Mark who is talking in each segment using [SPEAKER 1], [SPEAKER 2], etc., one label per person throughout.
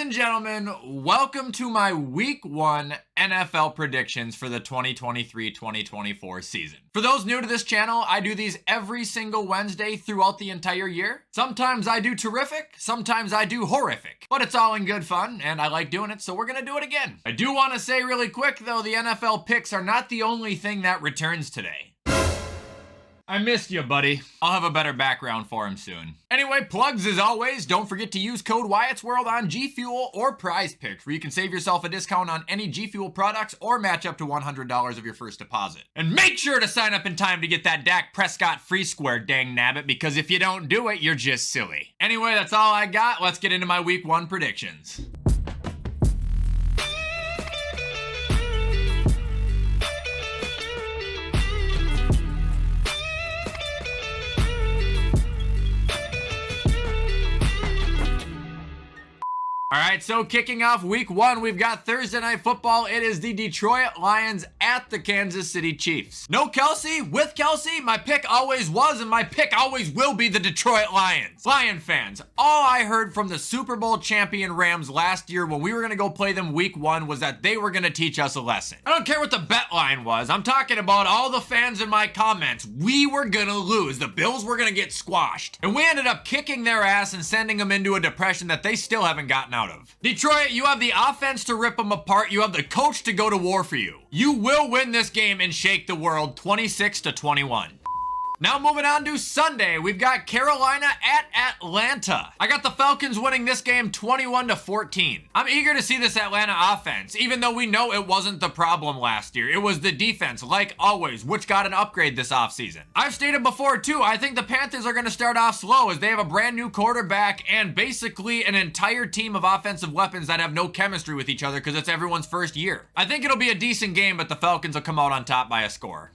[SPEAKER 1] and gentlemen, welcome to my Week 1 NFL predictions for the 2023-2024 season. For those new to this channel, I do these every single Wednesday throughout the entire year. Sometimes I do terrific, sometimes I do horrific, but it's all in good fun, and I like doing it, so we're gonna do it again. I do want to say really quick, though, the NFL picks are not the only thing that returns today. I missed you, buddy. I'll have a better background for him soon. Anyway, plugs as always. Don't forget to use code WyattzWorld on G Fuel or Prize Picks, where you can save yourself a discount on any G Fuel products or match up to $100 of your first deposit. And make sure to sign up in time to get that Dak Prescott free square, dang nabbit, because if you don't do it, you're just silly. Anyway, that's all I got. Let's get into my Week 1 predictions. All right, so kicking off Week 1, we've got Thursday Night Football. It is the Detroit Lions at the Kansas City Chiefs. No Kelsey, with Kelsey, my pick always was and my pick always will be the Detroit Lions. Lion fans, all I heard from the Super Bowl champion Rams last year when we were gonna go play them Week 1 was that they were gonna teach us a lesson. I don't care what the bet line was. I'm talking about all the fans in my comments. We were gonna lose. The Bills were gonna get squashed. And we ended up kicking their ass and sending them into a depression that they still haven't gotten out of. Detroit, you have the offense to rip them apart. You have the coach to go to war for you. You will win this game and shake the world 26-21. Now moving on to Sunday, we've got Carolina at Atlanta. I got the Falcons winning this game 21-14. I'm eager to see this Atlanta offense, even though we know it wasn't the problem last year. It was the defense, like always, which got an upgrade this offseason. I've stated before too, I think the Panthers are going to start off slow as they have a brand new quarterback and basically an entire team of offensive weapons that have no chemistry with each other because it's everyone's first year. I think it'll be a decent game, but the Falcons will come out on top by a score.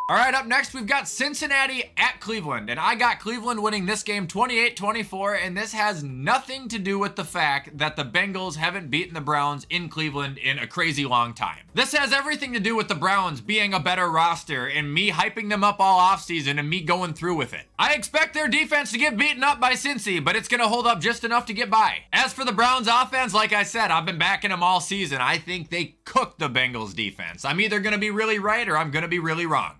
[SPEAKER 1] All right, up next, we've got Cincinnati at Cleveland, and I got Cleveland winning this game 28-24, and this has nothing to do with the fact that the Bengals haven't beaten the Browns in Cleveland in a crazy long time. This has everything to do with the Browns being a better roster and me hyping them up all offseason and me going through with it. I expect their defense to get beaten up by Cincy, but it's going to hold up just enough to get by. As for the Browns offense, like I said, I've been backing them all season. I think they cooked the Bengals defense. I'm either going to be really right or I'm going to be really wrong.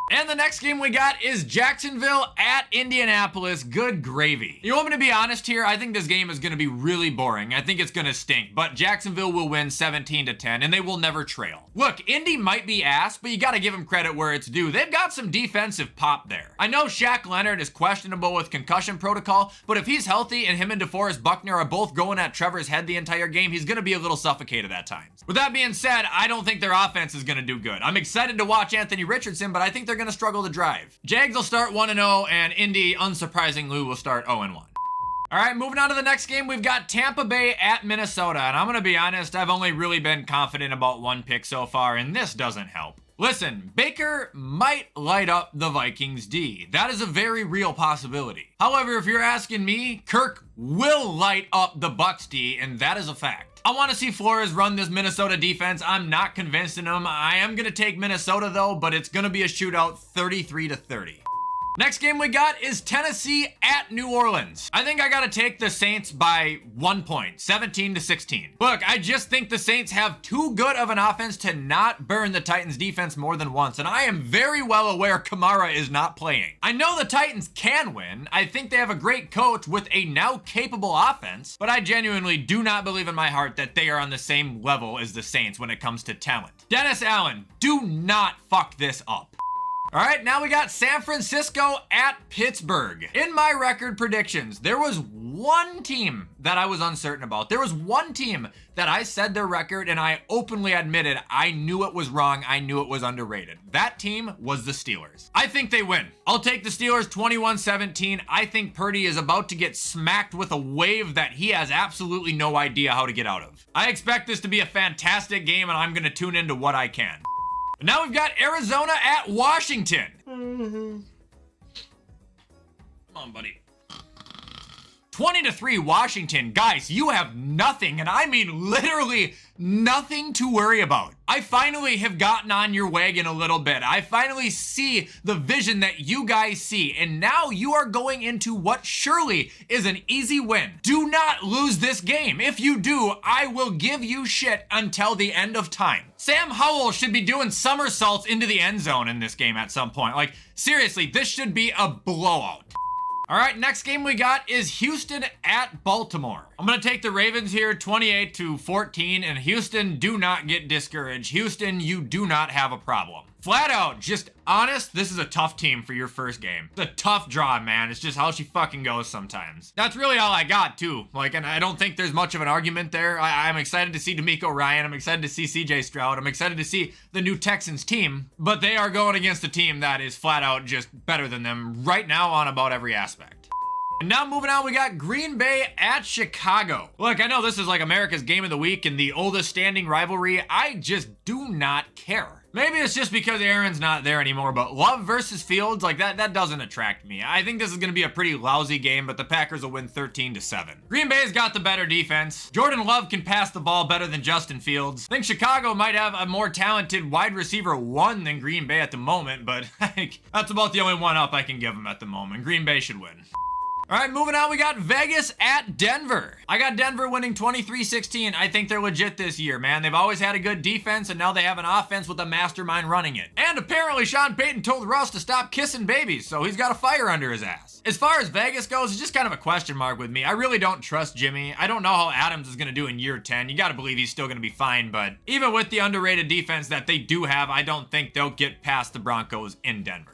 [SPEAKER 1] And the next game we got is Jacksonville at Indianapolis. Good gravy. You want me to be honest here? I think this game is going to be really boring. I think it's going to stink, but Jacksonville will win 17-10, and they will never trail. Look, Indy might be ass, but you got to give them credit where it's due. They've got some defensive pop there. I know Shaq Leonard is questionable with concussion protocol, but if he's healthy and him and DeForest Buckner are both going at Trevor's head the entire game, he's going to be a little suffocated at times. With that being said, I don't think their offense is going to do good. I'm excited to watch Anthony Richardson, but I think they're going to struggle to drive. Jags will start 1-0, and Indy, unsurprisingly, will start 0-1. All right, moving on to the next game, we've got Tampa Bay at Minnesota, and I'm going to be honest, I've only really been confident about one pick so far, and this doesn't help. Listen, Baker might light up the Vikings D. That is a very real possibility. However, if you're asking me, Kirk will light up the Bucs D, and that is a fact. I want to see Flores run this Minnesota defense. I'm not convinced in them. I am going to take Minnesota though, but it's going to be a shootout 33-30. Next game we got is Tennessee at New Orleans. I think I got to take the Saints by 1 point, 17-16. Look, I just think the Saints have too good of an offense to not burn the Titans defense more than once, and I am very well aware Kamara is not playing. I know the Titans can win. I think they have a great coach with a now capable offense, but I genuinely do not believe in my heart that they are on the same level as the Saints when it comes to talent. Dennis Allen, do not fuck this up. All right, now we got San Francisco at Pittsburgh. In my record predictions, there was one team that I was uncertain about. There was one team that I said their record and I openly admitted I knew it was wrong. I knew it was underrated. That team was the Steelers. I think they win. I'll take the Steelers 21-17. I think Purdy is about to get smacked with a wave that he has absolutely no idea how to get out of. I expect this to be a fantastic game and I'm going to tune into what I can. Now we've got Arizona at Washington. Come on, buddy. 20-3 Washington. Guys, you have nothing, and I mean literally nothing to worry about. I finally have gotten on your wagon a little bit. I finally see the vision that you guys see, and now you are going into what surely is an easy win. Do not lose this game. If you do, I will give you shit until the end of time. Sam Howell should be doing somersaults into the end zone in this game at some point. Like, seriously, this should be a blowout. All right, next game we got is Houston at Baltimore. I'm going to take the Ravens here 28-14, and Houston, do not get discouraged. Houston, you do not have a problem. Flat out, just honest, this is a tough team for your first game. It's a tough draw, man. It's just how she fucking goes sometimes. That's really all I got, too. Like, and I don't think there's much of an argument there. I'm excited to see D'Amico Ryan. I'm excited to see CJ Stroud. I'm excited to see the new Texans team, but they are going against a team that is flat out just better than them right now on about every aspect. And now moving on, we got Green Bay at Chicago. Look, I know this is like America's game of the week and the oldest standing rivalry. I just do not care. Maybe it's just because Aaron's not there anymore, but Love versus Fields, like that doesn't attract me. I think this is going to be a pretty lousy game, but the Packers will win 13-7. Green Bay's got the better defense. Jordan Love can pass the ball better than Justin Fields. I think Chicago might have a more talented wide receiver one than Green Bay at the moment, but that's about the only one up I can give them at the moment. Green Bay should win. All right, moving on, we got Vegas at Denver. I got Denver winning 23-16. I think they're legit this year, man. They've always had a good defense, and now they have an offense with a mastermind running it. And apparently, Sean Payton told Russ to stop kissing babies, so he's got a fire under his ass. As far as Vegas goes, it's just kind of a question mark with me. I really don't trust Jimmy. I don't know how Adams is going to do in year 10. You got to believe he's still going to be fine, but even with the underrated defense that they do have, I don't think they'll get past the Broncos in Denver.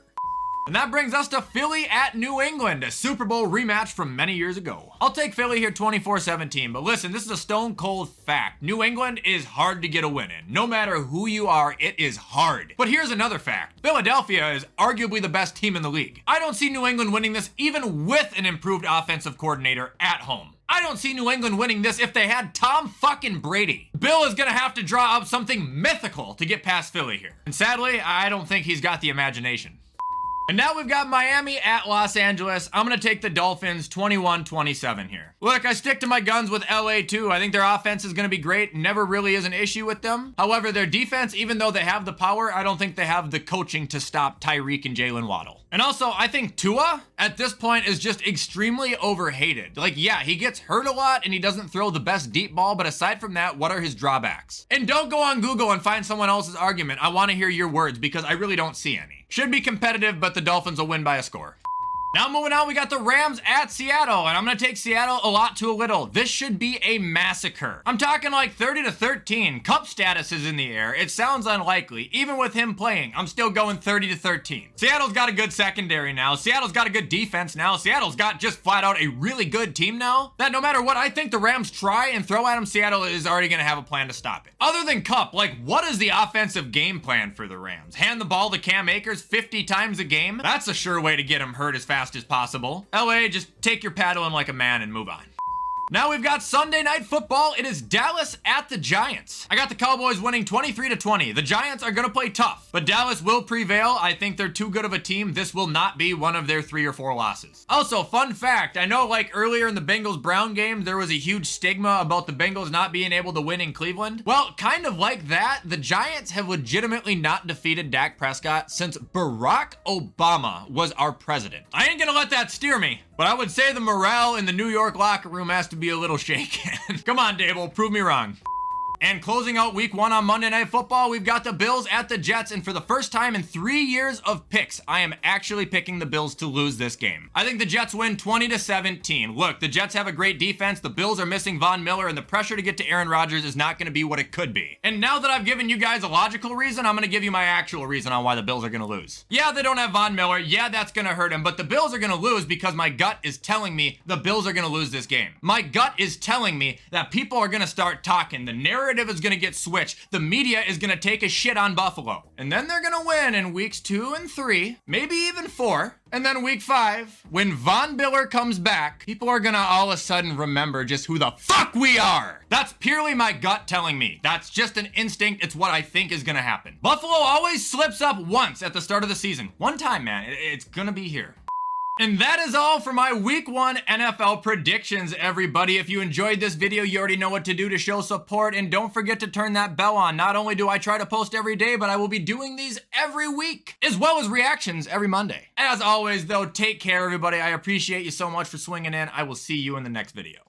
[SPEAKER 1] And that brings us to Philly at New England, a Super Bowl rematch from many years ago. I'll take Philly here 24-17, but listen, this is a stone cold fact. New England is hard to get a win in. No matter who you are, it is hard. But here's another fact. Philadelphia is arguably the best team in the league. I don't see New England winning this even with an improved offensive coordinator at home. I don't see New England winning this if they had Tom fucking Brady. Bill is gonna have to draw up something mythical to get past Philly here. And sadly, I don't think he's got the imagination. And now we've got Miami at Los Angeles. I'm going to take the Dolphins 21-27 here. Look, I stick to my guns with LA too. I think their offense is going to be great. Never really is an issue with them. However, their defense, even though they have the power, I don't think they have the coaching to stop Tyreek and Jalen Waddle. And also, I think Tua at this point is just extremely overhated. Like, yeah, he gets hurt a lot and he doesn't throw the best deep ball, but aside from that, what are his drawbacks? And don't go on Google and find someone else's argument. I want to hear your words because I really don't see any. Should be competitive, but the Dolphins will win by a score. Now moving on, we got the Rams at Seattle, and I'm going to take Seattle a lot to a little. This should be a massacre. I'm talking like 30-13. Cup status is in the air. It sounds unlikely. Even with him playing, I'm still going 30-13. Seattle's got a good secondary now. Seattle's got a good defense now. Seattle's got just flat out a really good team now that no matter what I think the Rams try and throw at them, Seattle is already going to have a plan to stop it. Other than Cup, like what is the offensive game plan for the Rams? Hand the ball to Cam Akers 50 times a game? That's a sure way to get him hurt as fast as possible. LA, just take your paddling like a man and move on. Now we've got Sunday Night Football. It is Dallas at the Giants. I got the Cowboys winning 23-20. The Giants are going to play tough, but Dallas will prevail. I think they're too good of a team. This will not be one of their 3 or 4 losses. Also, fun fact, I know like earlier in the Bengals-Brown game, there was a huge stigma about the Bengals not being able to win in Cleveland. Well, kind of like that, the Giants have legitimately not defeated Dak Prescott since Barack Obama was our president. I ain't gonna let that steer me, but I would say the morale in the New York locker room has to be a little shaken. Come on, Dable, prove me wrong. And closing out week 1 on Monday Night Football, we've got the Bills at the Jets, and for the first time in 3 years of picks, I am actually picking the Bills to lose this game. I think the Jets win 20-17. Look, the Jets have a great defense, the Bills are missing Von Miller, and the pressure to get to Aaron Rodgers is not going to be what it could be. And now that I've given you guys a logical reason, I'm going to give you my actual reason on why the Bills are going to lose. Yeah, they don't have Von Miller, yeah, that's going to hurt him, but the Bills are going to lose because my gut is telling me the Bills are going to lose this game. My gut is telling me that people are going to start talking, the narrative is going to get switch. The media is going to take a shit on Buffalo. And then they're going to win in weeks 2 and 3, maybe even 4. And then week 5, when Von Miller comes back, people are going to all of a sudden remember just who the fuck we are. That's purely my gut telling me. That's just an instinct. It's what I think is going to happen. Buffalo always slips up once at the start of the season. One time, man. It's going to be here. And that is all for my week 1 NFL predictions, everybody. If you enjoyed this video, you already know what to do to show support, and don't forget to turn that bell on. Not only do I try to post every day, but I will be doing these every week, as well as reactions every Monday. As always, though, take care, everybody. I appreciate you so much for swinging in. I will see you in the next video.